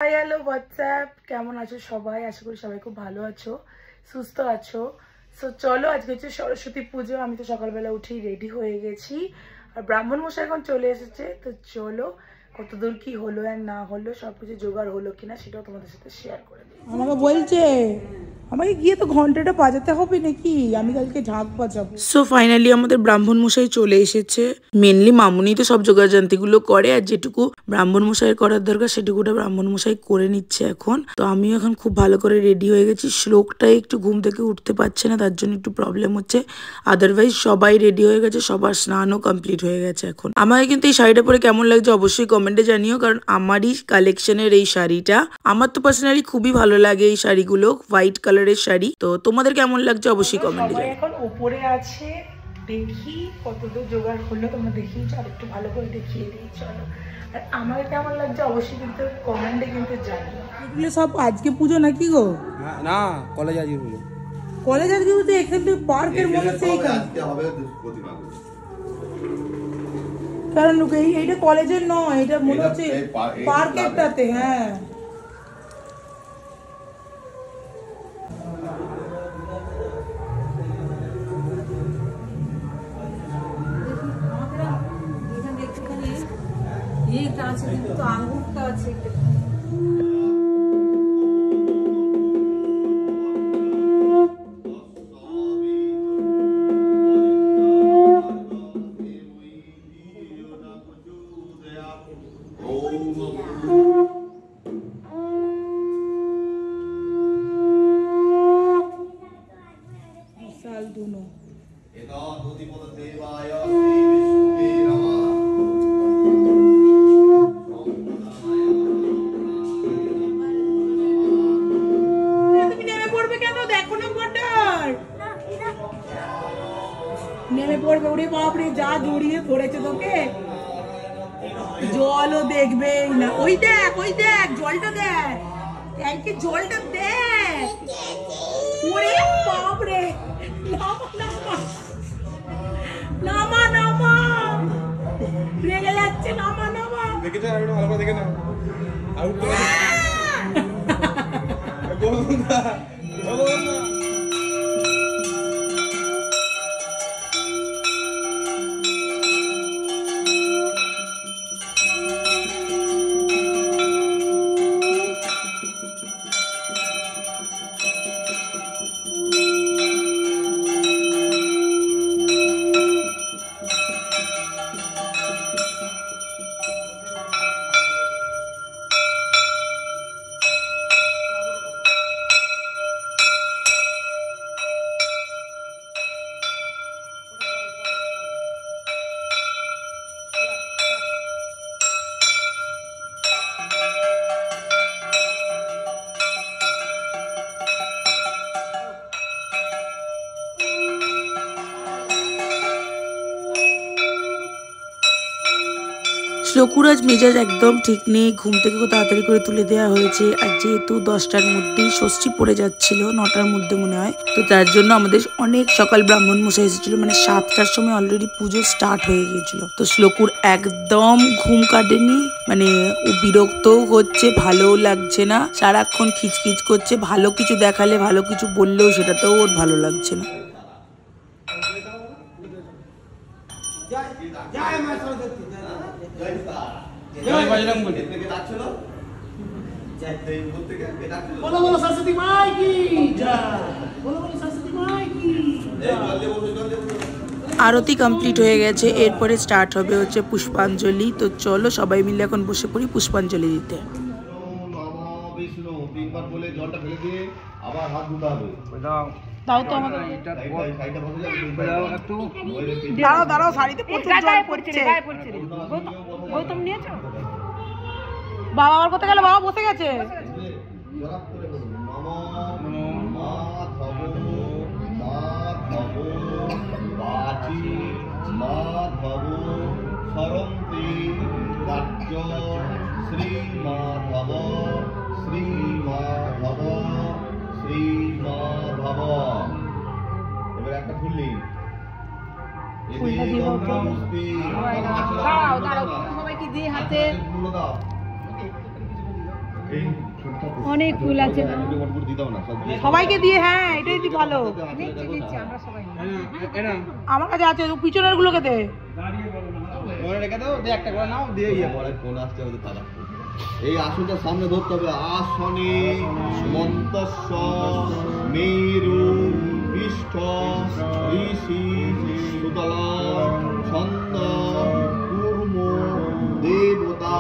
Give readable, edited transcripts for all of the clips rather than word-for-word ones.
Hi hello WhatsApp, কেমন আছো সবাই? আশা করি সবাই খুব ভালো আছো, সুস্থ আছো। সো চলো, আজকে হচ্ছে সরস্বতী পুজো। আমি তো সকালবেলা উঠেই রেডি হয়ে গেছি, আর ব্রাহ্মণ মশাই এখন চলে এসেছে। তো চলো, কতদূর কি হলো আর না হলো, সবকিছু জোগাড় হলো কিনা সেটাও তোমাদের সাথে শেয়ার করে দিই। আমাকে বলছে আমাকে গিয়ে তো ঘন্টাটা বাজাতে হবে নাকি, আমি কালকে ঢাক বাজাবো। সো ফাইনালি আমাদের ব্রাহ্মণ মশাই চলে এসেছে। মেনলি মামুনি তো সব জোগাড়জান্তিগুলো করে, আর যেটুকু ব্রাহ্মণ মশাইয়ের করার দরকার সেটুকুটা ব্রাহ্মণ মশাই করে নিচ্ছে এখন। তো আমিও এখন খুব ভালো করে রেডি হয়ে গেছি। শ্লোকটাই একটু ঘুম থেকে উঠতে পারছে না, তার জন্য একটু প্রবলেম হচ্ছে। আদারওয়াইজ সবাই রেডি হয়ে গেছে, সবার স্নানও কমপ্লিট হয়ে গেছে এখন। আমাকে কিন্তু এই শাড়িটা পরে কেমন লাগছে অবশ্যই কমেন্টে জানিও, কারণ আমারই কালেকশনের এই শাড়িটা। আমার তো পার্সোনালি খুবই ভালো লাগে এই শাড়িগুলো, হোয়াইট কালারের শাড়ি। তো তোমাদের কেমন লাগছে অবশ্যই কমেন্টে জানিও। এখন উপরে আছে, দেখি কতদূর জোগাড় হলো, তোমরা দেখিয়েছো, আর একটু ভালো করে দেখিয়ে দিই চলো। আর আমার কেমন লাগছে অবশ্যই কিন্তু কমেন্টে কিন্তু জানিও। এগুলো সব আজকে পুজো নাকি গো? না, কলেজ আজকে পুজো। কলেজ আজকে পুজো? এখান থেকে পার্কের মনে হচ্ছে কারণ এইটা কলেজের নয়, এটা মনে হচ্ছে পার্কেরটাতে। হ্যাঁ, আঙ্গুরটা আছে। নেমে পড়বে, ওরে বাপরে যা জড়িয়ে ধরেছে তোকে, জলও দেখবেই না। ওই দেখ জলটা দেখ, ট্যাঙ্কের জলটা দেখ। ওরে বাপরে, নামা নামা, রেগে যাচ্ছে, নামা নামা। দেখেছো আমি ভালো করে দেখে নাও। আউট করে বলুন না, বলুন না। শ্লোকুরাজ মেজাজ একদম ঠিক নেই, ঘুম থেকে খুব তাড়াতাড়ি করে তুলে দেওয়া হয়েছে। আর যেহেতু 10টার মধ্যেই ষষ্ঠী পড়ে যাচ্ছিল, 9টার মধ্যে মনে হয়, তো তার জন্য আমাদের অনেক সকাল ব্রাহ্মণ মশাই এসেছিল, মানে 7টার সময় অলরেডি পুজো স্টার্ট হয়ে গিয়েছিল। তো শ্লোকুর একদম ঘুম কাটেনি, মানে ও বিরক্তও হচ্ছে, ভালোও লাগছে না, সারাক্ষণ খিচখিচ করছে। ভালো কিছু দেখালে, ভালো কিছু বললেও সেটাতেও ওর ভালো লাগছে না। আরতি কমপ্লিট হয়ে গেছে, এরপরে স্টার্ট হবে হচ্ছে পুষ্পাঞ্জলি। তো চলো সবাই মিলে এখন বসে পড়ি পুষ্পাঞ্জলি দিতে। দাও তো আমাকে, দাঁড়াও, শাড়িতে প্রচুর জল পড়ছে। গৌতম নিয়েছো? বাবা আমার কোথায় গেল? বাবা বসে গেছে। শ্রী মাধব শ্রী মাধব শ্রী মাধব। এবার একটা ফুললি দাঁড়াও সবাইকে দিয়ে হাতে অনেক ফুল আছে না? সবাইকে দিয়ে, হ্যাঁ এটাই দি ভালো। আমরা সবাই আমার কাছে আছে, পিছনের গুলোকে দে। এই আসনটা সামনে ধরতে হবে। আসনে মন্তস্য মেরু পৃষ্ঠ ঋষি সুতল ছন্দ কূর্ম দেবতা।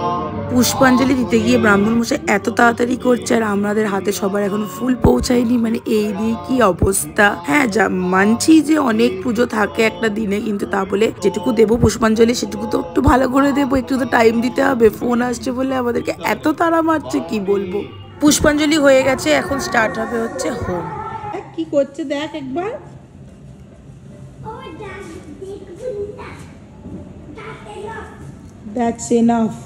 পুষ্পাঞ্জলি দিতে গিয়ে ব্রাহ্মণ মশাই এত তাড়াতাড়ি করছে আর আমাদের হাতে সবার এখন ফুল পৌঁছায়নি, মানে এই দিয়ে কি অবস্থা। হ্যাঁ মানছি যে অনেক পুজো থাকে একটা দিনে, কিন্তু তা বলে যেটুকু দেবো পুষ্পাঞ্জলি সেটুকু তো একটু ভালো করে দেবো, একটু তো টাইম দিতে হবে। ফোন আসছে বলে আমাদেরকে এত তাড়া মারছে কি বলবো। পুষ্পাঞ্জলি হয়ে গেছে, এখন স্টার্ট হবে হচ্ছে হোম। কি করছে দেখ একবার। That's enough.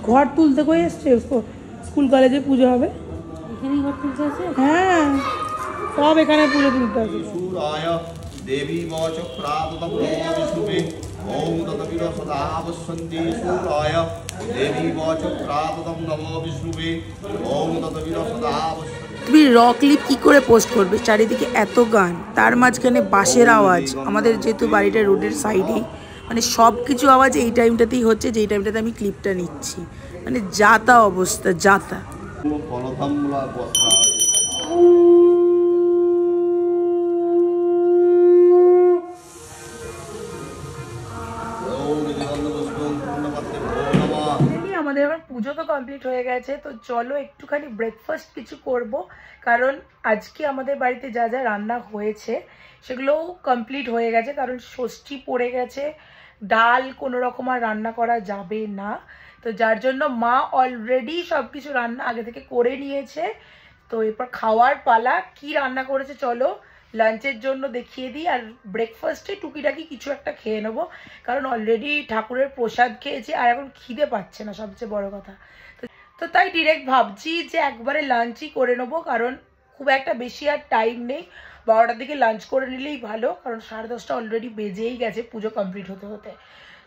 ঘর তুলতে কই এসছে, স্কুল কলেজে পুজো হবে, এখানেই ঘর তুলতে আছে। হ্যাঁ সব এখানে পুজো তুলতে আছে। দেবী বচক্রাততম বিষ্ণুবে ওম ততবির সদা বসন্তি সূরায় দেবী বচক্রাততম নমো বিষ্ণুবে ওম ততবির সদা বসন্তি। তুমি রক ক্লিপ কি করে পোস্ট করবে, চারিদিকে এত গান, তার মাঝখানে বাঁশের আওয়াজ। আমাদের যেহেতু বাড়িটা রোডের সাইডেই, মানে সব কিছু আওয়াজ এই টাইমটাতেই হচ্ছে, যেই টাইমটাতে আমি ক্লিপটা নিচ্ছি, মানে যাতা অবস্থা যাতা। ফলধামলা বস্তা আমাদের এবার পুজো তো কমপ্লিট হয়ে গেছে, তো চলো একটুখানি ব্রেকফাস্ট কিছু করব, কারণ আজকে আমাদের বাড়িতে যা যা রান্না হয়েছে সেগুলোও কমপ্লিট হয়ে গেছে, কারণ ষষ্ঠী পড়ে গেছে, ডাল কোনো রকম আর রান্না করা যাবে না, তো যার জন্য মা অলরেডি সব কিছু রান্না আগে থেকে করে নিয়েছে। তো এরপর খাওয়ার পালা, কি রান্না করেছে চলো লাঞ্চের জন্য দেখিয়ে দিই, আর ব্রেকফাস্টে টুকিটাকি কিছু একটা খেয়ে নেবো, কারণ অলরেডি ঠাকুরের প্রসাদ খেয়েছি আর এখন খিদে পাচ্ছে না সবচেয়ে বড় কথা। তো তাই ডিরেক্ট ভাবছি যে একবারে লাঞ্চই করে নেবো, কারণ খুব একটা বেশি আর টাইম নেই, 12টার দিকে লাঞ্চ করে নিলেই ভালো, কারণ 10:30 অলরেডি বেজেই গেছে পুজো কমপ্লিট হতে হতে।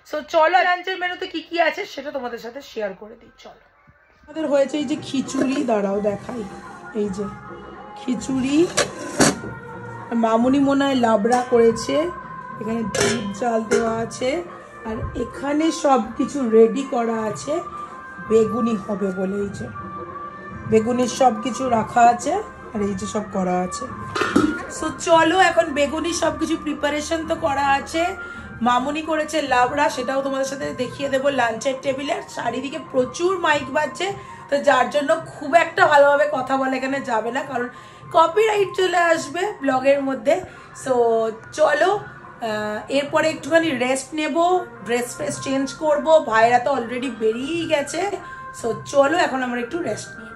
সো চলো লাঞ্চের মেনুতে কি কি আছে সেটা তোমাদের সাথে শেয়ার করে দিই। চলো, আমাদের হয়েছে এই যে খিচুড়ি, দাঁড়াও দেখাই, এই যে খিচুড়ি, মামুনি মনে হয় লাবড়া করেছে, এখানে দুধ জাল দেওয়া আছে, আর এখানে সব কিছু রেডি করা আছে, বেগুনি হবে বলে এই যে বেগুনির সব কিছু রাখা আছে, আর এই যে সব করা আছে। সো চলো এখন বেগুনি সব কিছু প্রিপারেশন তো করা আছে, মামুনি করেছে লাবড়া, সেটাও তোমাদের সাথে দেখিয়ে দেবো লাঞ্চের টেবিলে। আর চারিদিকে প্রচুর মাইক বাজছে, তো যার জন্য খুব একটা ভালোভাবে কথা বলা এখানে যাবে না, কারণ কপিরাইট চলে আসবে ব্লগের মধ্যে। সো চলো এরপরে একটুখানি রেস্ট নেব, ড্রেস ফ্রেস চেঞ্জ করবো, ভাইরা তো অলরেডি বেরিয়েই গেছে। সো চলো এখন আমরা একটু রেস্ট নিই।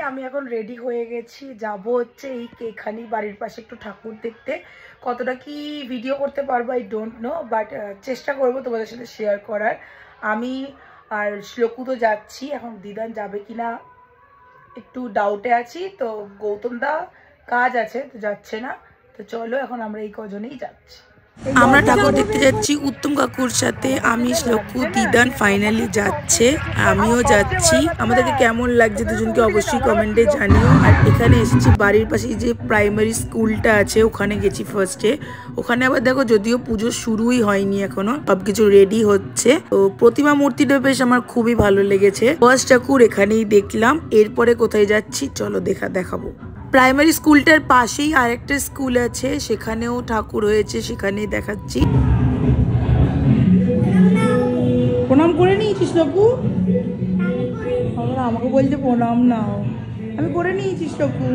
আমি এখন রেডি হয়ে গেছি, যাব হচ্ছে এই এখানেই বাড়ির পাশে একটু ঠাকুর দেখতে। কতটা কি ভিডিও করতে পারবো আই ডোন্ট নো, বাট চেষ্টা করবো তোমাদের সাথে শেয়ার করার। আমি আর শ্লোকু তো যাচ্ছি, এখন দিদান যাবে কিনা একটু ডাউটে আছি, তো গৌতম দা কাজ আছে তো যাচ্ছে না, তো চলো এখন আমরা এই কজনেই যাচ্ছি। আমরা ঠাকুর দেখতে যাচ্ছি উত্তম কাকুর সাথে, আমি শ্লোকু দিদান ফাইনালি যাচ্ছে, আমিও যাচ্ছি। আমাদেরকে কেমন লাগছে দুজনকে অবশ্যই কমেন্টে জানিও। আর এখানে এসেছি বাড়ির পাশে যে প্রাইমারি স্কুলটা আছে ওখানে গেছি ফার্স্টে, ওখানে আবার দেখো যদিও পুজো শুরুই হয়নি এখনো, সবকিছু রেডি হচ্ছে। তো প্রতিমা মূর্তিটা বেশ আমার খুবই ভালো লেগেছে, ফার্স্ট ঠাকুর এখানেই দেখলাম। এরপরে কোথায় যাচ্ছি চলো দেখাবো। প্রাইমারি স্কুলটার পাশেই আরেকটা স্কুল আছে, সেখানেও ঠাকুর হয়েছে, সেখানেই দেখাচ্ছি। প্রণাম করে নিয়েছিস বাবু? আমাকে বলছে প্রণাম নাও, আমি করে নিয়েছি।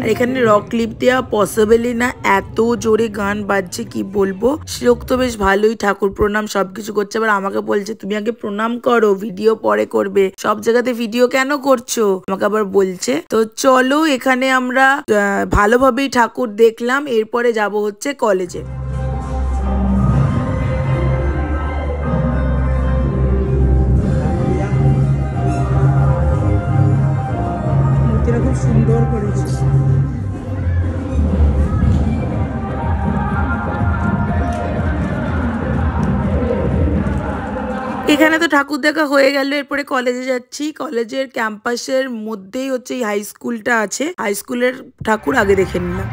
আর এখানে রক ক্লিপ দেওয়া পসিবলই না, এত জোরে গান বাজছে কি বলবো। শ্লোক তো বেশ ভালোই ঠাকুর প্রণাম সবকিছু করছে, আবার আমাকে বলছে তুমি আগে প্রণাম করো, ভিডিও পরে করবে, সব জায়গাতে ভিডিও কেন করছো আমাকে আবার বলছে। তো চলো এখানে আমরা ভালোভাবেই ঠাকুর দেখলাম, এরপরে যাব হচ্ছে কলেজে। খুব সুন্দর করেছে। এখানে তো ঠাকুর দেখা হয়ে গেল, এরপরে কলেজে যাচ্ছি। কলেজের ক্যাম্পাসের মধ্যেই হচ্ছে এই হাই স্কুলটা আছে, হাই স্কুলের ঠাকুর আগে দেখে নিলাম।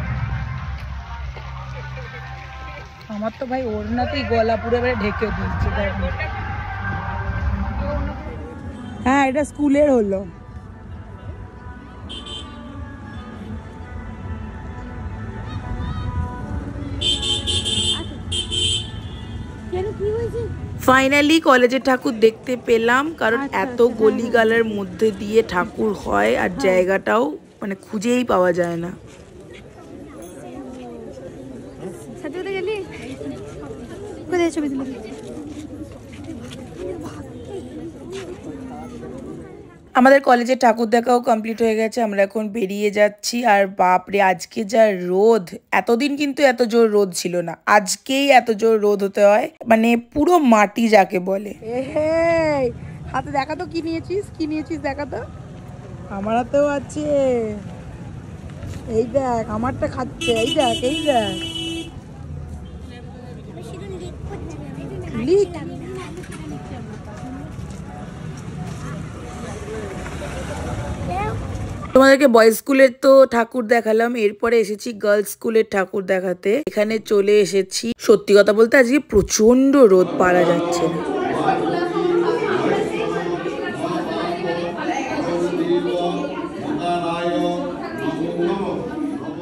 আমার তো ভাই ওড়নাতেই গলা পুরো এবারে ঢেকে দিচ্ছে। হ্যাঁ, এটা স্কুলের হলো। ফাইনালি কলেজের ঠাকুর দেখতে পেলাম, কারণ এত গলিগালার মধ্যে দিয়ে ঠাকুর হয় আর জায়গাটাও মানে খুঁজেই পাওয়া যায় না। আমাদের কলেজের ঠাকুর দেখাও কমপ্লিট হয়ে গেছে, আমরা এখন বেরিয়ে যাচ্ছি। আর বাপরে আজকে যা রোদ, এতদিন কিন্তু এত জোর রোদ ছিল না, আজকেই এত জোর রোদ হতে হয়, মানে পুরো মাটি যাকে বলে। হাতে দেখা তো কি নিয়েছিস, কি নিয়েছিস দেখা তো। আমার হাতেও আছে, এই দেখ আমারটা খাচ্ছে, এই দেখ এই দেখ লিক। তোমাদেরকে বয়েজ স্কুলের তো ঠাকুর দেখালাম, এরপরে এসেছি গার্লস স্কুলের ঠাকুর দেখাতে। এখানে চলে এসেছি, সত্যি কথা বলতে আজকে প্রচন্ড রোদ, পারা যাচ্ছে না।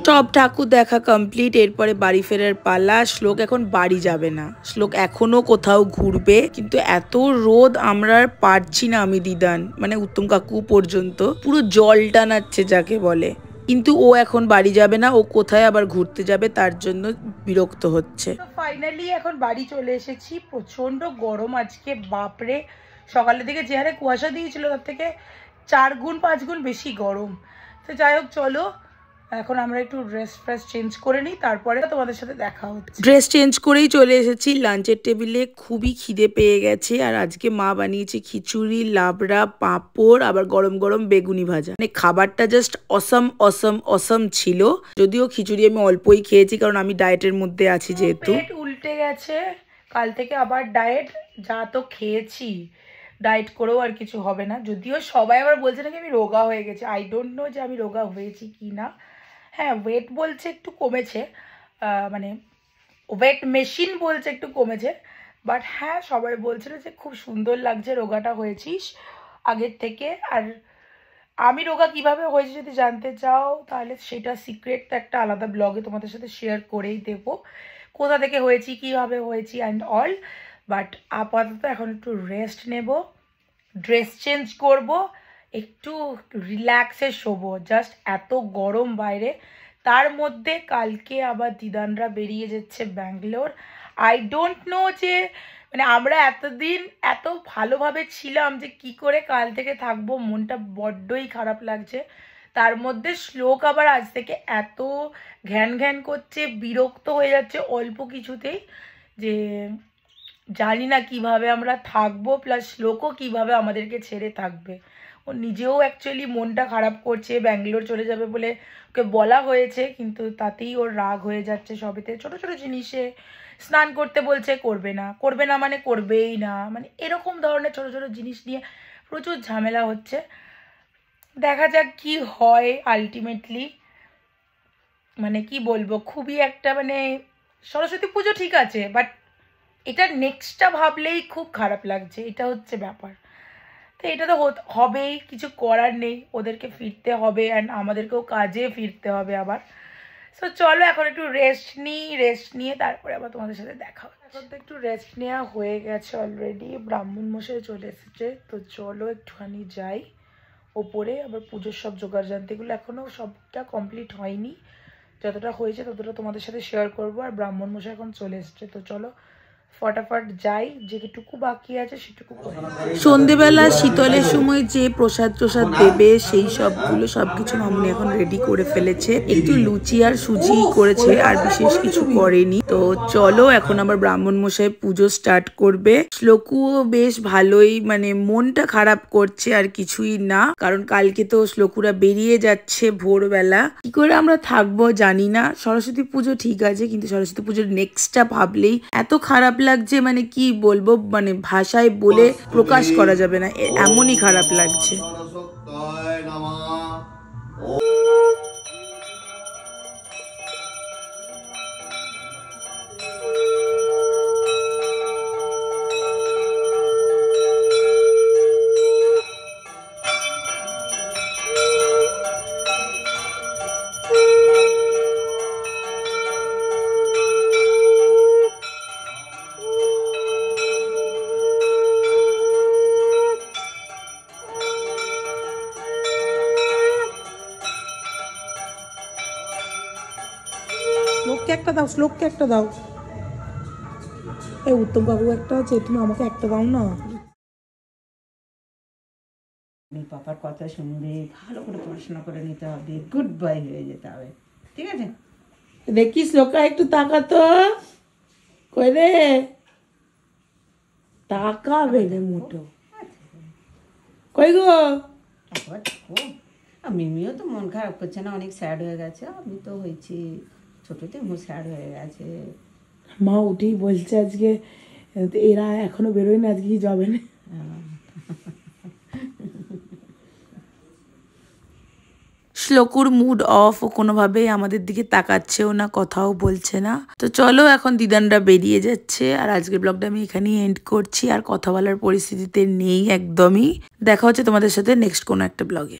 সব ঠাকুর দেখা কমপ্লিট, এরপরে বাড়ি ফেরার পালা। শ্লোক এখন বাড়ি যাবে না, শ্লোক এখনো কোথাও ঘুরবে, কিন্তু এত রোদ আমরা আর পারছি না, আমি দিদান মানে উত্তম কাকু পর্যন্ত পুরো জল টানাচ্ছে যাকে বলে। কিন্তু ও এখন বাড়ি যাবে না, ও কোথায় আবার ঘুরতে যাবে তার জন্য বিরক্ত হচ্ছে। ফাইনালি এখন বাড়ি চলে এসেছি, প্রচন্ড গরম আজকে, বাপরে সকালের দিকে যে হারে কুয়াশা দিয়েছিল তার থেকে 4 গুণ 5 গুণ বেশি গরম। তো যাই হোক, চলো এখন আমরা একটু ড্রেস ফ্রেস চেঞ্জ করে নিই, তারপরে তোমাদের সাথে দেখা হচ্ছে। ড্রেস চেঞ্জ করেই চলে এসেছি লাঞ্চের টেবিলে, খুবই খিদে পেয়ে গেছে। আর আজকে মা বানিয়েছে খিচুড়ি, লাবড়া, পাঁপড়, আবার গরম গরম বেগুনি ভাজা। মানে খাবারটা জাস্ট অসম অসম অসম ছিল। যদিও খিচুড়ি আমি অল্পই খেয়েছি, কারণ আমি ডায়েটের মধ্যে আছি যেহেতু। পেট উল্টে গেছে, কাল থেকে আবার ডায়েট, যা তো খেয়েছি ডায়েট করেও আর কিছু হবে না। যদিও সবাই আবার বলছে নাকি আমি রোগা হয়ে গেছি, আই ডোন্ট নো যে আমি রোগা হয়েছি কি না। হ্যাঁ, ওয়েট বলছে একটু কমেছে, মানে ওয়েট মেশিন বলছে একটু কমেছে, বাট হ্যাঁ সবাই বলছিল যে খুব সুন্দর লাগছে, রোগাটা হয়েছিস আগের থেকে। আর আমি রোগা কিভাবে হয়েছে যদি জানতে চাও তাহলে সেটা সিক্রেট একটা আলাদা ব্লগে তোমাদের সাথে শেয়ার করেই দেবো, কোথা থেকে হয়েছি, কীভাবে হয়েছি অ্যান্ড অল। বাট আপাতত এখন একটু রেস্ট নেব, ড্রেস চেঞ্জ করব, একটু রিল্যাক্সে শোবো। জাস্ট এত গরম বাইরে, তার মধ্যে কালকে আবার দিদানরা বেরিয়ে যাচ্ছে ব্যাঙ্গালোর। আই ডোন্ট নো যে মানে আমরা এতদিন এত ভালোভাবে ছিলাম যে কি করে কাল থেকে থাকবো, মনটা বড্ডই খারাপ লাগছে। তার মধ্যে শ্লোক আবার আজ থেকে এত ঘ্যান ঘ্যান করছে, বিরক্ত হয়ে যাচ্ছে অল্প কিছুতেই, যে জানি না কিভাবে আমরা থাকবো, প্লাস শ্লোকও কিভাবে আমাদেরকে ছেড়ে থাকবে। ও নিজেও অ্যাকচুয়ালি মনটা খারাপ করছে, ব্যাঙ্গালোর চলে যাবে বলে ওকে বলা হয়েছে, কিন্তু তাতেই ওর রাগ হয়ে যাচ্ছে সবেতে। ছোট ছোট জিনিসে স্নান করতে বলছে, করবে না, করবে না মানে করবেই না, মানে এরকম ধরনের ছোট ছোট জিনিস নিয়ে প্রচুর ঝামেলা হচ্ছে। দেখা যাক কি হয় আলটিমেটলি। মানে কি বলবো, খুবই একটা মানে সরস্বতী পুজো ঠিক আছে, বাট এটা নেক্সটটা ভাবলেই খুব খারাপ লাগছে, এটা হচ্ছে ব্যাপার। তো এটা তো হবেই, কিছু করার নেই, ওদেরকে ফিরতে হবে অ্যান্ড আমাদেরকেও কাজে ফিরতে হবে আবার। সো চলো এখন একটু রেস্ট নিই, রেস্ট নিয়ে তারপরে আবার তোমাদের সাথে দেখা হবে। এখন তো একটু রেস্ট নেওয়া হয়ে গেছে অলরেডি, ব্রাহ্মণ মশাই চলে এসেছে। তো চলো একটুখানি যাই ওপরে, আবার পুজোর সব জোগাড় জানতেগুলো এখনও সবটা কমপ্লিট হয়নি, যতটা হয়েছে ততটা তোমাদের সাথে শেয়ার করবো। আর ব্রাহ্মণ মশাই এখন চলে এসেছে, তো চলো ফটাফট যাই, যেটুকু বাকি আছে সেটুকু করি। সন্ধেবেলা শীতলের সময় যে প্রসাদ দেবে সেই সবকিছু মামুনি এখন রেডি করে ফেলেছে। একটু লুচি আর সুজি করেছে, আর বিশেষ কিছু করেনি। তো চলো এখন আবার ব্রাহ্মণ মশাই পুজো স্টার্ট করবে। শ্লোকুও বেশ ভালোই, মানে মনটা খারাপ করছে আর কিছুই না, কারণ কালকে তো শ্লোকুরা বেরিয়ে যাচ্ছে ভোরবেলা। কি করে আমরা থাকবো জানি না। সরস্বতী পুজো ঠিক আছে, কিন্তু সরস্বতী পুজোর নেক্সটটা ভাবলেই এত খারাপ লাগছে, মানে কি বলবো, মানে ভাষায় বলে প্রকাশ করা যাবে না, এমনই খারাপ লাগছে। সরস্বত্যায় নমঃ। শ্লোককে একটা দাও, শ্লোককে একটা দাও। এই উত্তম কাকু একটা আছে, তুমি আমাকে একটা দাও না। পাপার কথা শুনবে, ভালো করে পড়াশোনা করে নিতে হবে, গুড বয় হয়ে যেতে হবে, ঠিক আছে? দেখি শ্লোকা একটু তাকাতো, কই রে তাকাবে রে মুটো, কই গো? একবার দেখো, আর মিমিও তো মন খারাপ করছে না, অনেক স্যাড হয়ে গেছে। আমি তো হয়েছি ছোটতে স্যাড হয়ে গেছে। মা উঠেই বলছে আজকে এরা এখনো বেরোয় না, আজকে কি যাবে না। শ্লোকুর মুড অফ, ও কোনোভাবেই আমাদের দিকে তাকাচ্ছেও না, কথাও বলছে না। তো চলো এখন দিদানরা বেরিয়ে যাচ্ছে, আর আজকের ব্লগটা আমি এখানেই এন্ড করছি। আর কথা বলার পরিস্থিতিতে নেই একদমই। দেখা হচ্ছে তোমাদের সাথে নেক্সট কোনো একটা ব্লগে।